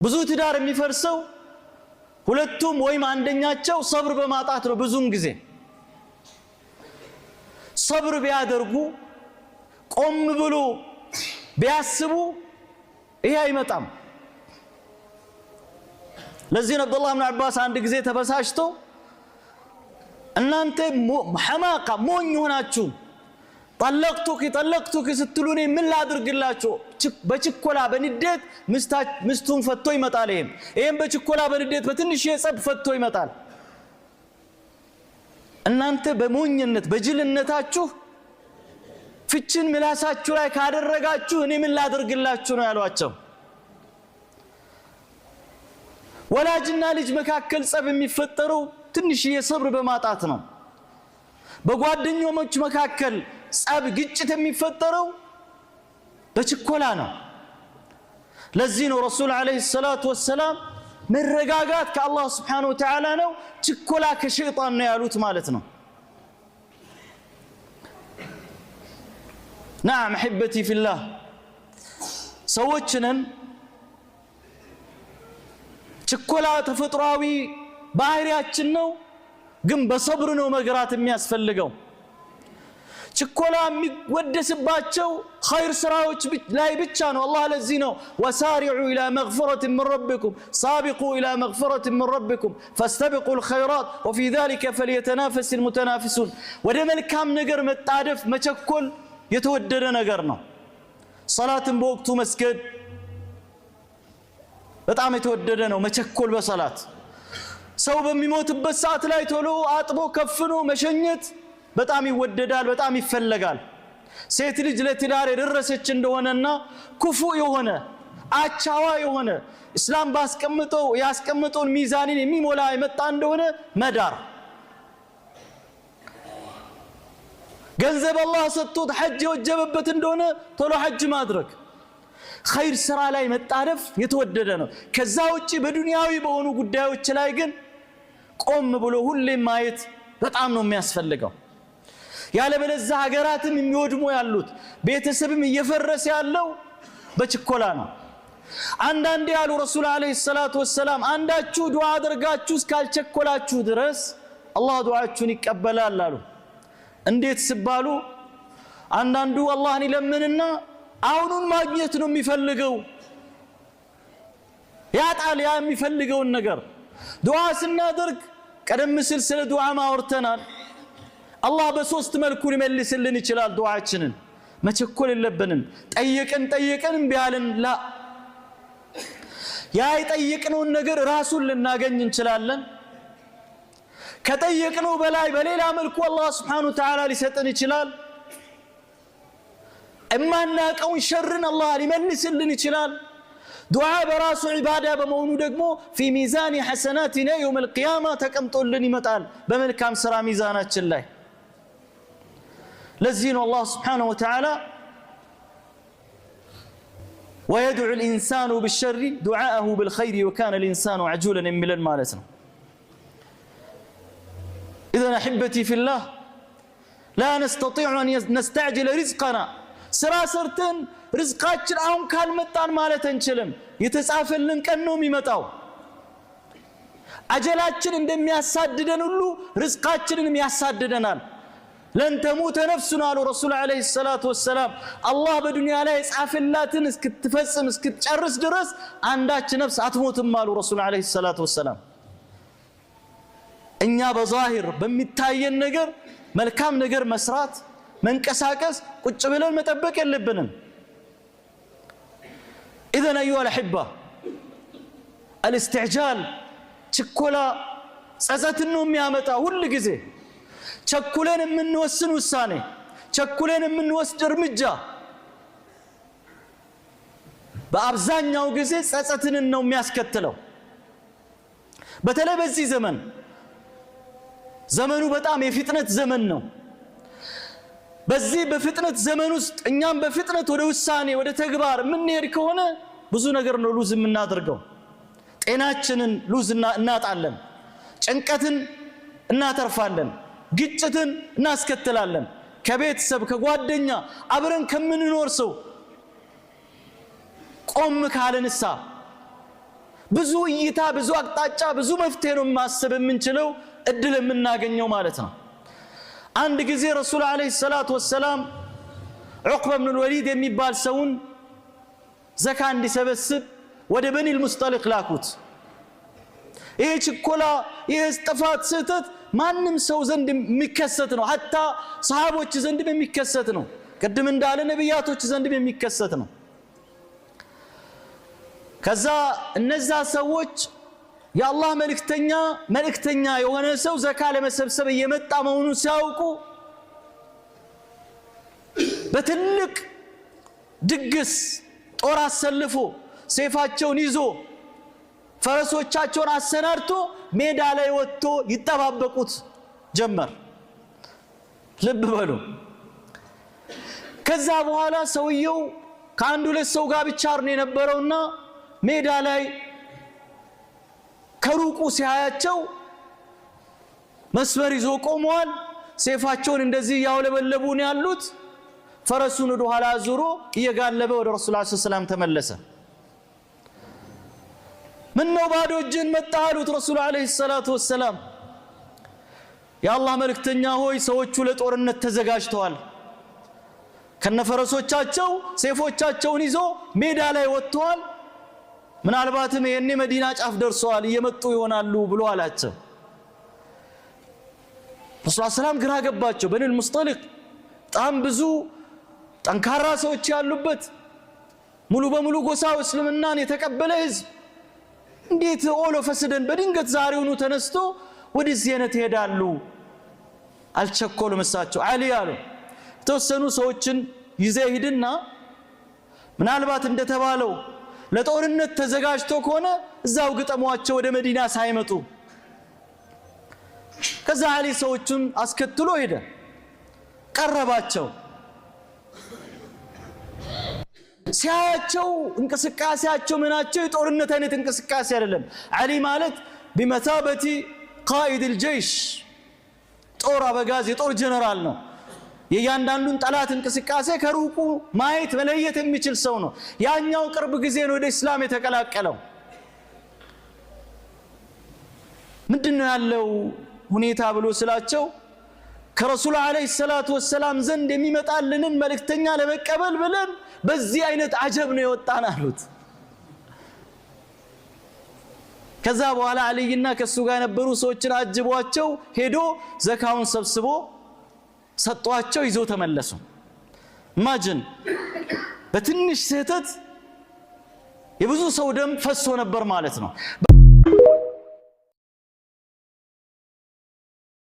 ብዙ ትዳር የሚፈርሰው ሁለቱም ወይም አንደኛቸው ሰብር በማጣት ነው። ብዙም ጊዜ ሰብር ቢያደርጉ ቆም ብሎ ቢያስቡ ይሄ አይመጣም። ለዚህ ነው አብዱላህ ኢብኑ አባስ አንድ ጊዜ ተበሳጭቶ እናንተ ሐማቃ ሞኝ ሆናችሁ ጠለቅቱክ ስትሉኔ ምን ላድርግላችሁ? በችኮላ በንዴት ምስቱን ፈቶ ይመጣል። ይሄም በችኮላ በንዴት በትንሽ የጸብ ፈቶ ይመጣል። እናንተ በሞኝነት በጅልነታችሁ ፍችን ምላሳችሁ ላይ ካደረጋችሁ እኔ ምን ላድርግላችሁ ነው ያሏቸው። ወላጅና ልጅ መካከል ጸብ የሚፈጠረው ትንሽ የሰብር በማጣት ነው። በጓደኞች መካከል ጸብ ግጭት የሚፈጠረው በችኮላ ነው። ለዚህ ነው ረሱል አለይሂ ሰላቱ ወሰላም መረጋጋት ከአላህ Subhanahu Wa Ta'ala ነው፣ ችኮላ ከሸይጣን ነው ያሉት ማለት ነው። نعم احبتي في الله ሰዎችንን ችኮላ ተፈጥሯዊ ባህሪያችን ነው፣ ግን በሰብር ነው መግራት የሚያስፈልገው። ችኮላ የሚወደስባቸው ኸይር ስራዎች ላይ ብቻ ነው። አላህ ለዚህ ነው وسارعوا الى مغفرة من ربكم سابقوا الى مغفرة من ربكم فاستبقوا الخيرات وفي ذلك فليتنافس المتنافسون። ወደ መልካም ነገር መጣደፍ መቸኮል የተወደደ ነገር ነው። ሶላትን በወቅቱ መስገድ በጣም የተወደደ ነው። መቸኮል በሶላት ሰው በሚሞትበት ሰዓት ላይ ቶሎ አጥቦ ከፍኖ መሸኘት በጣም ይወደዳል፣ በጣም ይፈለጋል። ሴት ልጅ ለትዳር የደረሰች እንደሆነና ኩፉ የሆነ አቻዋ የሆነ እስላም ያስቀመጠውን ሚዛንን የሚሞላ የመጣ እንደሆነ መዳር፣ ገንዘብ አላህ ሰጥቶት ሐጅ የወጀበበት እንደሆነ ቶሎ ሐጅ ማድረግ፣ ኸይር ስራ ላይ መጣደፍ የተወደደ ነው። ከዛ ውጪ በዱንያዊ በሆኑ ጉዳዮች ላይ ግን ቆም ብሎ ሁሌም ማየት በጣም ነው የሚያስፈልገው። ያለበለዚያ ሀገራትም የሚወድሙ ያሉት ቤተሰብም እየፈረሰ ያለው በችኮላ ነው። አንዳንዴ ያሉ ረሱል አለይሂ ሰላቱ ወሰላም አንዳችሁ ዱዓ አድርጋችሁ እስካልቸኮላችሁ ድረስ አላህ ዱዓችሁን ይቀበላል አሉ። እንዴት ሲባሉ አንዳንዱ አላህን ይለምንና አሁኑን ማግኘት ነው የሚፈልገው፣ ያጣል ያ የሚፈልገውን ነገር። ዱዓ ስናደርግ ቀደም ሲል ስለ ዱዓ ማወርተናል። አላህ በሶስት መልኩ ሊመልስልን ይችላል ዱዓችንን። መቸኮል የለብንም። ጠየቅን ቢያልን ላ ያ የጠየቅነውን ነገር ራሱን ልናገኝ እንችላለን። ከጠየቅነው በላይ በሌላ መልኩ አላህ Subhanahu Wa Ta'ala ሊሰጠን ይችላል። እማናቀውን ሸርን አላህ ሊመልስልን ይችላል። ዱዓ በራሱ ዒባዳ በመሆኑ ደግሞ في ميزان حسناتنا يوم القيامة ተቀምጦልን ይመጣል በመልካም ስራ ሚዛናችን ላይ። ለዚህ ነው አላህ Subhanahu Wa Ta'ala ويدعو الإنسان بالشر دعاءه بالخير وكان الإنسان عجولا የሚለን ማለት ነው። إذا أحبتي في الله لا نستطيع أن نستعجل رزقنا ስራ ሰርተን ርዝቃችን አሁን ካልመጣን ማለት አንችልም። የተጻፈልን ቀን ነው የሚመጣው። አጀላችን እንደሚያሳድደን ሁሉ ርዝቃችንንም ያሳድደናል። ለን ተሙተ ነፍሱን አሉ ረሱል አለይሂ ሰላቱ ወሰላም። አላህ በዱንያ ላይ የጻፈላትን እስክትፈጽም እስክትጨርስ ድረስ አንዳች ነፍስ አትሞትም አሉ ረሱል አለይሂ ሰላቱ ወሰላም። እኛ በዛሂር በሚታየን ነገር መልካም ነገር መስራት መንቀሳቀስ ቁጭ ብለን መጠበቅ የለብንም። إذن أيها الأحبة الاستعجال ችኮላ ጸጸትን ነው የሚያመጣው። ሁሉ ጊዜ ቸኩለን የምንወስን ውሳኔ፣ ቸኩለን የምንወስድ እርምጃ በአብዛኛው ጊዜ ጸጸትን ነው የሚያስከትለው። በተለይ በዚህ ዘመኑ በጣም የፍጥነት ዘመን ነው። በዚህ በፍጥነት ዘመን ውስጥ እኛም በፍጥነት ወደ ውሳኔ ወደ ተግባር የምንሄድ ከሆነ ብዙ ነገር ነው ሉዝ የምናደርገው። ጤናችንን ሉዝ እናጣለን፣ ጭንቀትን እናተርፋለን፣ ግጭትን እናስከትላለን። ከቤተሰብ ከጓደኛ አብረን ከምንኖር ሰው ቆም ካለንሳ ብዙ እይታ ብዙ አቅጣጫ ብዙ መፍትሄ ነው ማሰብ የምንችለው እድል የምናገኘው ማለት ነው። አንድ ጊዜ ረሱል አለይሂ ሰላቱ ወሰላም ዑቅባ ኢብኑ አልወሊድ የሚባል ሰውን ዘካ እንዲሰበስብ ወደ በኒል ሙስጠሊቅ ላኩት። ይሄ ችኮላ ይሄ ጥፋት ስህተት ማንም ሰው ዘንድ የሚከሰት ነው። ሐታ ሰሃቦች ዘንድ የሚከሰት ነው። ቅድም እንዳለ ነብያቶች ዘንድ የሚከሰት ነው። ከዛ እነዛ ሰዎች የአላህ መልእክተኛ የሆነ ሰው ዘካ ለመሰብሰብ እየመጣ መሆኑን ሲያውቁ በትልቅ ድግስ ጦር አሰልፎ ሰይፋቸውን ይዞ ፈረሶቻቸውን አሰናድቶ ሜዳ ላይ ወጥቶ ይጠባበቁት ጀመር። ልብ በሉ። ከዛ በኋላ ሰውየው ከአንድ ሁለት ሰው ጋር ብቻ ነው የነበረውና ሜዳ ላይ ከሩቁ ሲያያቸው መስመር ይዞ ቆመዋል። ሰይፋቸውን እንደዚህ ያውለበለቡ ነው ያሉት። ፈረሱን ወደ ኋላ ዙሮ እየጋለበ ወደ ረሱል ሰለላሁ ዐለይሂ ወሰለም ተመለሰ። ምን ነው ባዶ እጅን መጣህ አሉት ረሱል ዐለይሂ ሰላቱ ወሰላም። የአላህ መልእክተኛ ሆይ ሰዎቹ ለጦርነት ተዘጋጅተዋል፣ ከነፈረሶቻቸው ሰይፎቻቸውን ይዞ ሜዳ ላይ ወጥተዋል፣ ምናልባትም የኔ መዲና ጫፍ ደርሰዋል እየመጡ ይሆናሉ ብሎ አላቸው። ረሱል ሰላም ግራ ገባቸው። በኒል ሙስጠሊቅ በጣም ብዙ ጠንካራ ሰዎች ያሉበት ሙሉ በሙሉ ጎሳው እስልምናን የተቀበለ ህዝብ እንዴት ኦሎ ፈስደን በድንገት ዛሬውኑ ተነስቶ ወደዚህ አይነት ይሄዳሉ? አልቸኮሉም። እሳቸው አሊ አሉ ተወሰኑ ሰዎችን ይዘይድና ምናልባት እንደተባለው ለጦርነት ተዘጋጅቶ ከሆነ እዛው ግጠሟቸው ወደ መዲና ሳይመጡ። ከዛ አሊ ሰዎችን አስከትሎ ሄደ፣ ቀረባቸው። ሲያያቸው እንቅስቃሴያቸው ምናቸው የጦርነት አይነት እንቅስቃሴ አይደለም። አሊ ማለት بمثابة قائد الجيش ጦር አበጋዝ የጦር ጀነራል ነው። የያንዳንዱን ጠላት እንቅስቃሴ ከሩቁ ማየት መለየት የሚችል ሰው ነው። ያኛው ቅርብ ጊዜ ነው ወደ እስላም የተቀላቀለው። ምንድነው ያለው ሁኔታ ብሎ ስላቸው ከረሱል አለይሂ ሰላቱ ወሰላም ዘንድ የሚመጣልንን መልእክተኛ ለመቀበል ብለን በዚህ አይነት አጀብ ነው የወጣን አሉት። ከዛ በኋላ አልይና ከሱ ጋር የነበሩ ሰዎችን አጅቧቸው ሄዶ ዘካውን ሰብስቦ ሰጧቸው፣ ይዘው ተመለሱ። ማጅን በትንሽ ስህተት የብዙ ሰው ደም ፈሶ ነበር ማለት ነው።